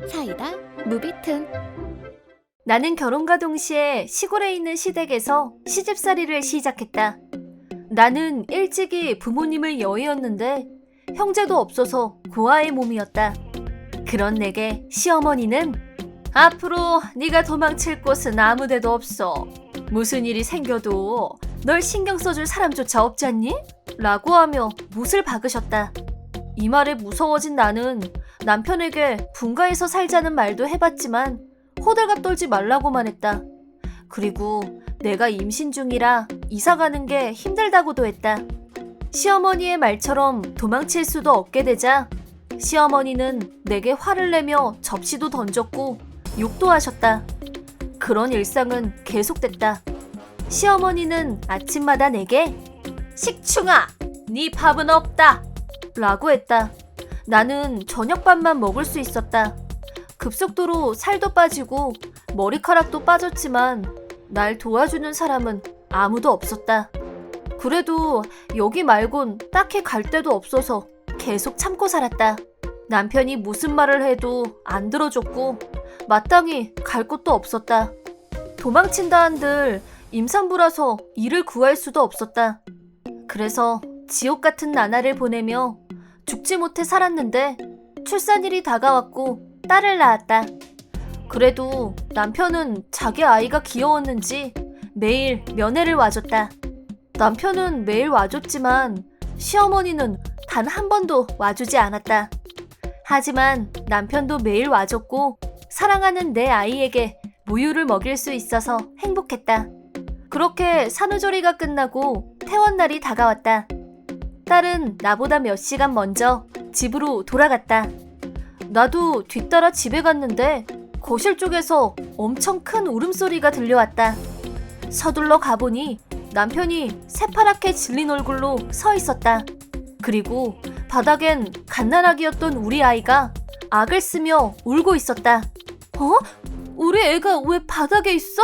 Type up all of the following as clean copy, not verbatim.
사이다 무비튼. 나는 결혼과 동시에 시골에 있는 시댁에서 시집살이를 시작했다. 나는 일찍이 부모님을 여의었는데 형제도 없어서 고아의 몸이었다. 그런 내게 시어머니는 앞으로 네가 도망칠 곳은 아무데도 없어. 무슨 일이 생겨도 널 신경 써줄 사람조차 없잖니? 라고 하며 못을 박으셨다. 이 말에 무서워진 나는 남편에게 분가해서 살자는 말도 해봤지만 호들갑 떨지 말라고만 했다. 그리고 내가 임신 중이라 이사가는 게 힘들다고도 했다. 시어머니의 말처럼 도망칠 수도 없게 되자 시어머니는 내게 화를 내며 접시도 던졌고 욕도 하셨다. 그런 일상은 계속됐다. 시어머니는 아침마다 내게 식충아, 네 밥은 없다 라고 했다. 나는 저녁밥만 먹을 수 있었다. 급속도로 살도 빠지고 머리카락도 빠졌지만 날 도와주는 사람은 아무도 없었다. 그래도 여기 말곤 딱히 갈 데도 없어서 계속 참고 살았다. 남편이 무슨 말을 해도 안 들어줬고 마땅히 갈 곳도 없었다. 도망친다 한들 임산부라서 일을 구할 수도 없었다. 그래서 지옥 같은 나날을 보내며 죽지 못해 살았는데 출산일이 다가왔고 딸을 낳았다. 그래도 남편은 자기 아이가 귀여웠는지 매일 면회를 와줬다. 남편은 매일 와줬지만 시어머니는 단 한 번도 와주지 않았다. 하지만 남편도 매일 와줬고 사랑하는 내 아이에게 모유를 먹일 수 있어서 행복했다. 그렇게 산후조리가 끝나고 퇴원날이 다가왔다. 딸은 나보다 몇 시간 먼저 집으로 돌아갔다. 나도 뒤따라 집에 갔는데 거실 쪽에서 엄청 큰 울음소리가 들려왔다. 서둘러 가보니 남편이 새파랗게 질린 얼굴로 서 있었다. 그리고 바닥엔 갓난아기였던 우리 아이가 악을 쓰며 울고 있었다. 어? 우리 애가 왜 바닥에 있어?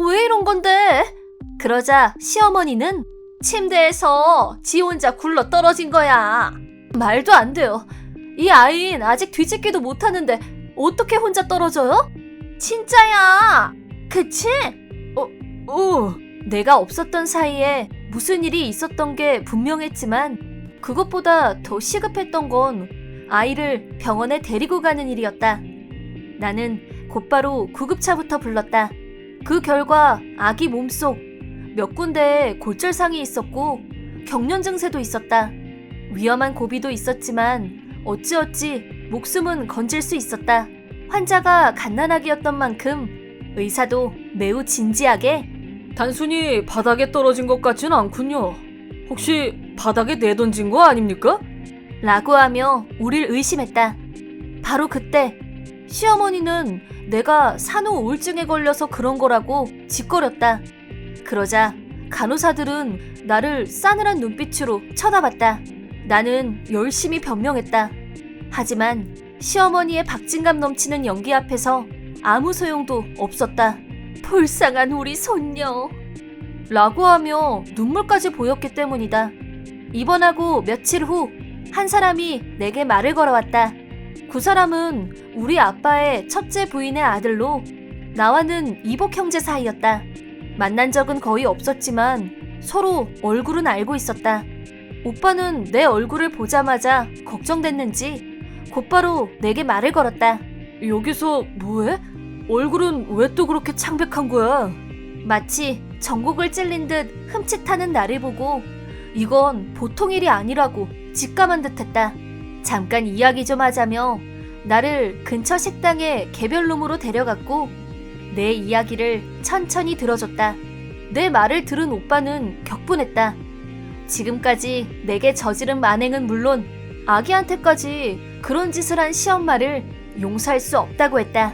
왜 이런 건데? 그러자 시어머니는 침대에서 지 혼자 굴러 떨어진 거야. 말도 안 돼요. 이 아이는 아직 뒤집기도 못하는데 어떻게 혼자 떨어져요? 진짜야. 그치? 내가 없었던 사이에 무슨 일이 있었던 게 분명했지만 그것보다 더 시급했던 건 아이를 병원에 데리고 가는 일이었다. 나는 곧바로 구급차부터 불렀다. 그 결과 아기 몸속 몇 군데에 골절상이 있었고 경련 증세도 있었다. 위험한 고비도 있었지만 어찌어찌 목숨은 건질 수 있었다. 환자가 갓난아기였던 만큼 의사도 매우 진지하게 단순히 바닥에 떨어진 것 같진 않군요. 혹시 바닥에 내던진 거 아닙니까? 라고 하며 우릴 의심했다. 바로 그때 시어머니는 내가 산후 우울증에 걸려서 그런 거라고 짓거렸다. 그러자 간호사들은 나를 싸늘한 눈빛으로 쳐다봤다. 나는 열심히 변명했다. 하지만 시어머니의 박진감 넘치는 연기 앞에서 아무 소용도 없었다. 불쌍한 우리 손녀 라고 하며 눈물까지 보였기 때문이다. 입원하고 며칠 후 한 사람이 내게 말을 걸어왔다. 그 사람은 우리 아빠의 첫째 부인의 아들로 나와는 이복 형제 사이였다. 만난 적은 거의 없었지만 서로 얼굴은 알고 있었다. 오빠는 내 얼굴을 보자마자 걱정됐는지 곧바로 내게 말을 걸었다. 여기서 뭐해? 얼굴은 왜 또 그렇게 창백한 거야? 마치 전곡을 찔린 듯 흠칫하는 나를 보고 이건 보통 일이 아니라고 직감한 듯했다. 잠깐 이야기 좀 하자며 나를 근처 식당에 개별룸으로 데려갔고 내 이야기를 천천히 들어줬다. 내 말을 들은 오빠는 격분했다. 지금까지 내게 저지른 만행은 물론 아기한테까지 그런 짓을 한 시엄마를 용서할 수 없다고 했다.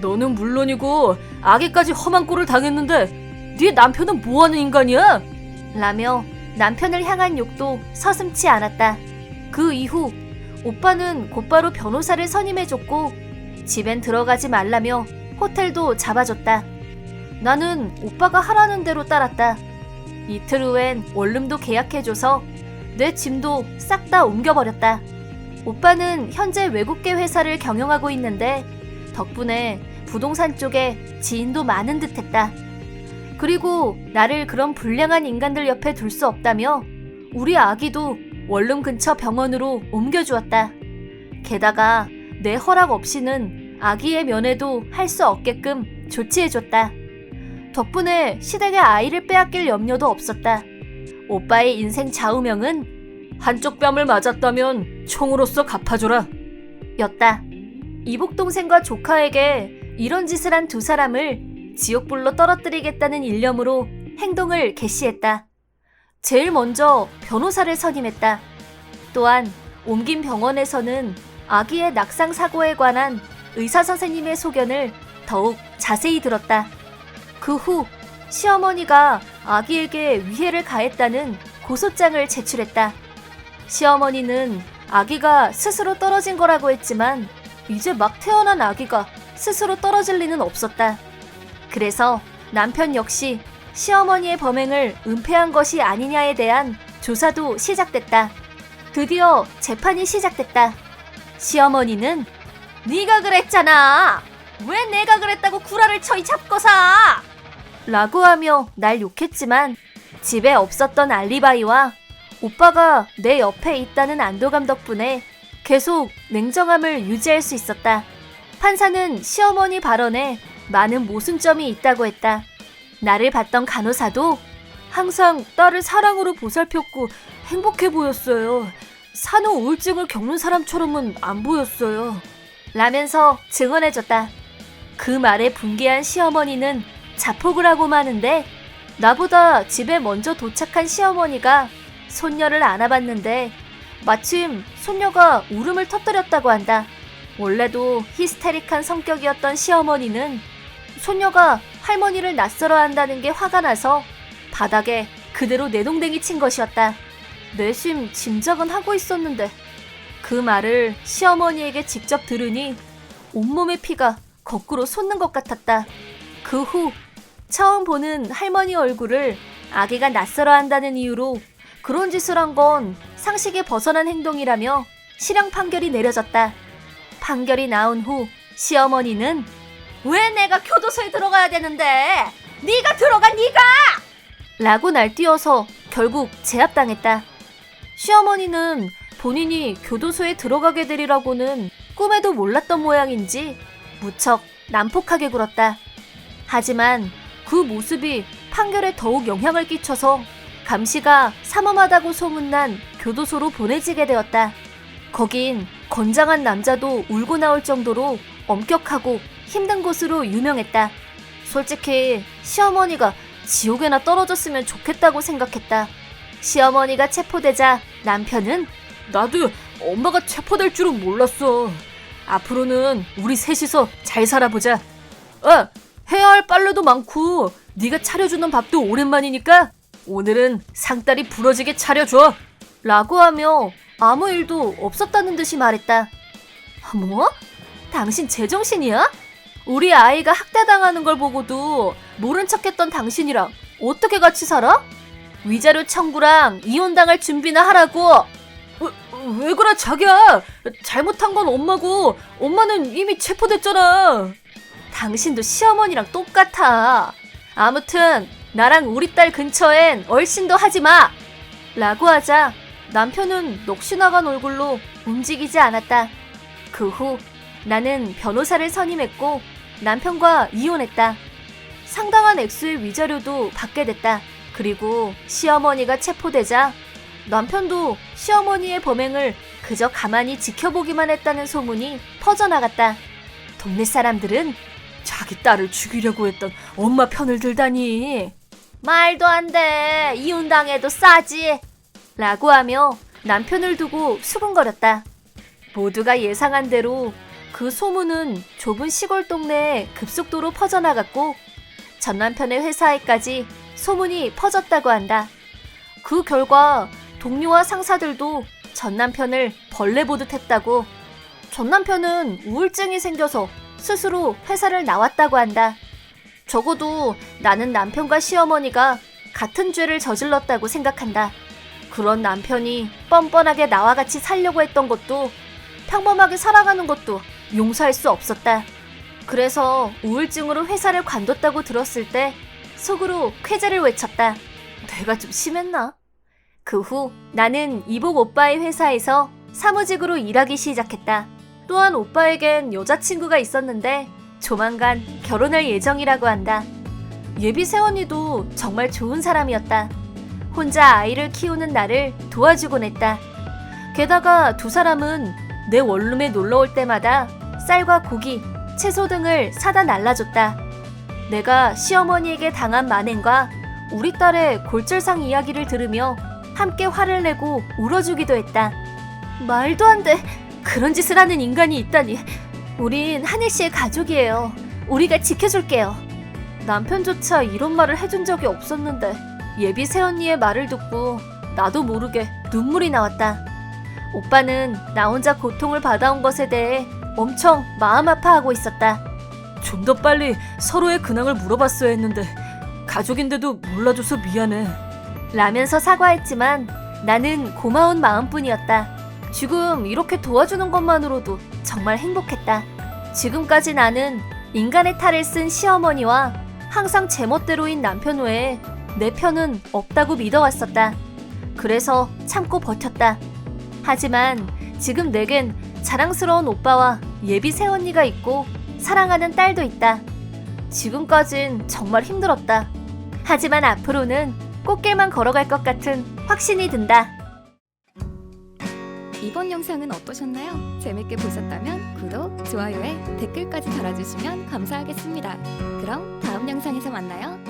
너는 물론이고 아기까지 험한 꼴을 당했는데 네 남편은 뭐하는 인간이야? 라며 남편을 향한 욕도 서슴지 않았다. 그 이후 오빠는 곧바로 변호사를 선임해줬고 집엔 들어가지 말라며 호텔도 잡아줬다. 나는 오빠가 하라는 대로 따랐다. 이틀 후엔 원룸도 계약해줘서 내 짐도 싹 다 옮겨버렸다. 오빠는 현재 외국계 회사를 경영하고 있는데 덕분에 부동산 쪽에 지인도 많은 듯했다. 그리고 나를 그런 불량한 인간들 옆에 둘 수 없다며 우리 아기도 원룸 근처 병원으로 옮겨주었다. 게다가 내 허락 없이는 아기의 면회도 할 수 없게끔 조치해줬다. 덕분에 시댁의 아이를 빼앗길 염려도 없었다. 오빠의 인생 좌우명은 한쪽 뺨을 맞았다면 총으로써 갚아줘라. 였다. 이복동생과 조카에게 이런 짓을 한 두 사람을 지옥불로 떨어뜨리겠다는 일념으로 행동을 개시했다. 제일 먼저 변호사를 선임했다. 또한 옮긴 병원에서는 아기의 낙상 사고에 관한 의사 선생님의 소견을 더욱 자세히 들었다. 그 후 시어머니가 아기에게 위해를 가했다는 고소장을 제출했다. 시어머니는 아기가 스스로 떨어진 거라고 했지만 이제 막 태어난 아기가 스스로 떨어질 리는 없었다. 그래서 남편 역시 시어머니의 범행을 은폐한 것이 아니냐에 대한 조사도 시작됐다. 드디어 재판이 시작됐다. 시어머니는 네가 그랬잖아. 왜 내가 그랬다고 구라를 쳐이 잡거사? 라고 하며 날 욕했지만 집에 없었던 알리바이와 오빠가 내 옆에 있다는 안도감 덕분에 계속 냉정함을 유지할 수 있었다. 판사는 시어머니 발언에 많은 모순점이 있다고 했다. 나를 봤던 간호사도 항상 딸을 사랑으로 보살폈고 행복해 보였어요. 산후 우울증을 겪는 사람처럼은 안 보였어요. 라면서 증언해줬다. 그 말에 분개한 시어머니는 자폭을 하고 마는데 나보다 집에 먼저 도착한 시어머니가 손녀를 안아봤는데 마침 손녀가 울음을 터뜨렸다고 한다. 원래도 히스테릭한 성격이었던 시어머니는 손녀가 할머니를 낯설어 한다는 게 화가 나서 바닥에 그대로 내동댕이 친 것이었다. 내심 짐작은 하고 있었는데 그 말을 시어머니에게 직접 들으니 온몸의 피가 거꾸로 솟는 것 같았다. 그 후 처음 보는 할머니 얼굴을 아기가 낯설어 한다는 이유로 그런 짓을 한 건 상식에 벗어난 행동이라며 실형 판결이 내려졌다. 판결이 나온 후 시어머니는 왜 내가 교도소에 들어가야 되는데? 네가 들어가 네가! 라고 날뛰어서 결국 제압당했다. 시어머니는 본인이 교도소에 들어가게 되리라고는 꿈에도 몰랐던 모양인지 무척 난폭하게 굴었다. 하지만 그 모습이 판결에 더욱 영향을 끼쳐서 감시가 삼엄하다고 소문난 교도소로 보내지게 되었다. 거긴 건장한 남자도 울고 나올 정도로 엄격하고 힘든 곳으로 유명했다. 솔직히 시어머니가 지옥에나 떨어졌으면 좋겠다고 생각했다. 시어머니가 체포되자 남편은 나도 엄마가 체포될 줄은 몰랐어. 앞으로는 우리 셋이서 잘 살아보자. 해야 할 빨래도 많고 네가 차려주는 밥도 오랜만이니까 오늘은 상다리 부러지게 차려줘. 라고 하며 아무 일도 없었다는 듯이 말했다. 뭐? 당신 제정신이야? 우리 아이가 학대당하는 걸 보고도 모른 척했던 당신이랑 어떻게 같이 살아? 위자료 청구랑 이혼당할 준비나 하라고. 왜 그래 자기야. 잘못한 건 엄마고 엄마는 이미 체포됐잖아. 당신도 시어머니랑 똑같아. 아무튼 나랑 우리 딸 근처엔 얼씬도 하지 마. 라고 하자 남편은 넋이나간 얼굴로 움직이지 않았다. 그 후 나는 변호사를 선임했고 남편과 이혼했다. 상당한 액수의 위자료도 받게 됐다. 그리고 시어머니가 체포되자 남편도 시어머니의 범행을 그저 가만히 지켜보기만 했다는 소문이 퍼져나갔다. 동네 사람들은 자기 딸을 죽이려고 했던 엄마 편을 들다니. 말도 안 돼. 이혼당해도 싸지. 라고 하며 남편을 두고 수군거렸다. 모두가 예상한 대로 그 소문은 좁은 시골 동네에 급속도로 퍼져나갔고 전 남편의 회사에까지 소문이 퍼졌다고 한다. 그 결과 동료와 상사들도 전 남편을 벌레 보듯 했다고. 전 남편은 우울증이 생겨서 스스로 회사를 나왔다고 한다. 적어도 나는 남편과 시어머니가 같은 죄를 저질렀다고 생각한다. 그런 남편이 뻔뻔하게 나와 같이 살려고 했던 것도 평범하게 살아가는 것도 용서할 수 없었다. 그래서 우울증으로 회사를 관뒀다고 들었을 때 속으로 쾌재를 외쳤다. 내가 좀 심했나? 그 후 나는 이복 오빠의 회사에서 사무직으로 일하기 시작했다. 또한 오빠에겐 여자친구가 있었는데 조만간 결혼할 예정이라고 한다. 예비 새언니도 정말 좋은 사람이었다. 혼자 아이를 키우는 나를 도와주곤 했다. 게다가 두 사람은 내 원룸에 놀러올 때마다 쌀과 고기, 채소 등을 사다 날라줬다. 내가 시어머니에게 당한 만행과 우리 딸의 골절상 이야기를 들으며 함께 화를 내고 울어주기도 했다. 말도 안 돼. 그런 짓을 하는 인간이 있다니. 우린 하늘 씨의 가족이에요. 우리가 지켜줄게요. 남편조차 이런 말을 해준 적이 없었는데 예비 새언니의 말을 듣고 나도 모르게 눈물이 나왔다. 오빠는 나 혼자 고통을 받아온 것에 대해 엄청 마음 아파하고 있었다. 좀 더 빨리 서로의 근황을 물어봤어야 했는데 가족인데도 몰라줘서 미안해. 라면서 사과했지만 나는 고마운 마음뿐이었다. 지금 이렇게 도와주는 것만으로도 정말 행복했다. 지금까지 나는 인간의 탈을 쓴 시어머니와 항상 제멋대로인 남편 외에 내 편은 없다고 믿어왔었다. 그래서 참고 버텼다. 하지만 지금 내겐 자랑스러운 오빠와 예비 새언니가 있고 사랑하는 딸도 있다. 지금까진 정말 힘들었다. 하지만 앞으로는 꽃길만 걸어갈 것 같은 확신이 든다. 이번 영상은 어떠셨나요? 재밌게 보셨다면 구독, 좋아요에 댓글까지 달아주시면 감사하겠습니다. 그럼 다음 영상에서 만나요.